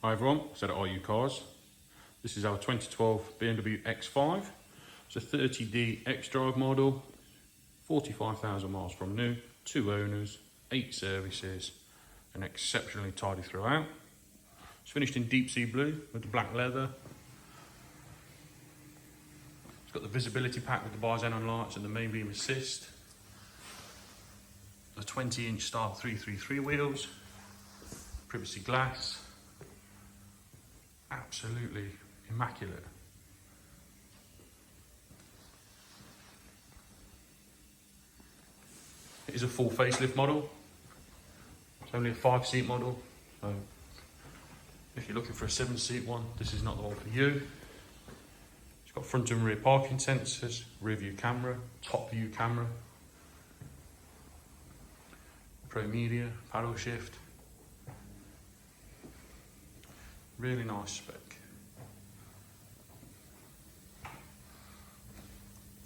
Hi everyone, said at RU Cars. This is our 2012 BMW X5. It's a 30D X-Drive model, 45,000 miles from new, 2 owners, 8 services, and exceptionally tidy throughout. It's finished in deep sea blue with the black leather. It's got the visibility pack with the bi-xenon lights and the main beam assist. The 20-inch style 333 wheels, privacy glass. Absolutely immaculate. It is a full facelift model. It's only a 5-seat model, so if you're looking for a 7-seat one, this is not the one for you. It's got front and rear parking sensors, rear view camera, top view camera, Pro Media, paddle shift. Really nice spec.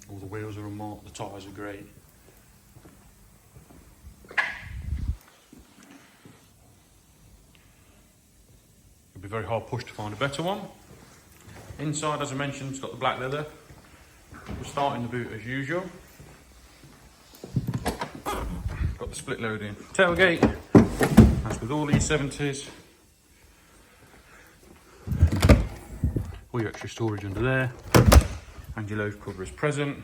All the wheels are unmarked, the tyres are great. It'd be very hard pushed to find a better one. Inside, as I mentioned, it's got the black leather. We're starting the boot as usual. Got the split loading tailgate, as with all these 70s. All your extra storage under there, and your load cover is present.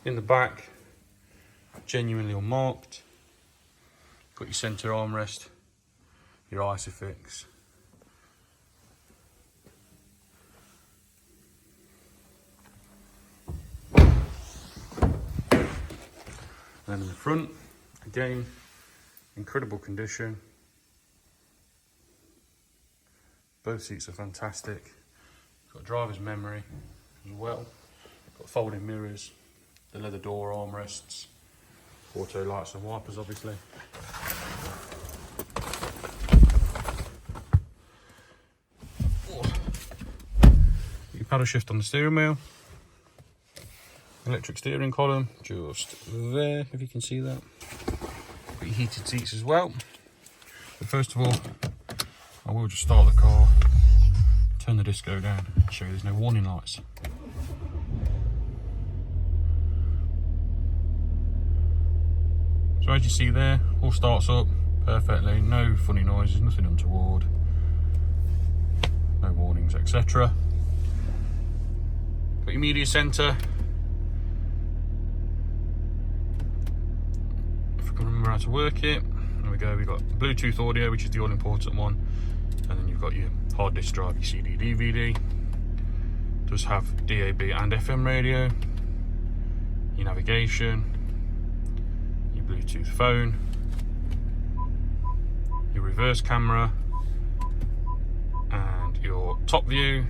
In the back, genuinely unmarked. Got your centre armrest, your Isofix. Then in the front, again, incredible condition. Both seats are fantastic. Got driver's memory as well. Got folding mirrors, the leather door armrests, auto lights and wipers obviously. Your paddle shift on the steering wheel. Electric steering column, just there, if you can see that. Got your heated seats as well. But first of all, I will just start the car, turn the disco down, and show you there's no warning lights. So as you see there, all starts up perfectly, no funny noises, nothing untoward, no warnings, etc. Got your media centre. Remember how to work it. There we go, we've got Bluetooth audio, which is the all important one, and then you've got your hard disk drive, your CD, DVD. It does have DAB and FM radio, your navigation, your Bluetooth phone, your reverse camera, and your top view.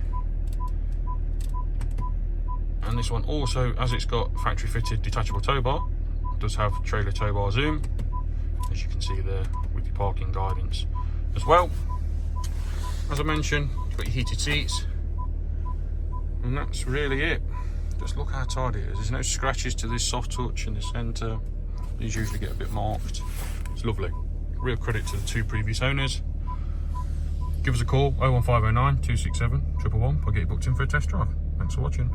And this one also, as it's got factory fitted detachable tow bar, does have trailer tow bar zoom, as you can see there, with your parking guidance as well. As I mentioned, you've got your heated seats, and that's really it. Just look how tidy it is. There's no scratches to this soft touch in the centre. These usually get a bit marked. It's lovely. Real credit to the 2 previous owners. Give us a call, 01509 267 111. I'll get you booked in for a test drive. Thanks for watching.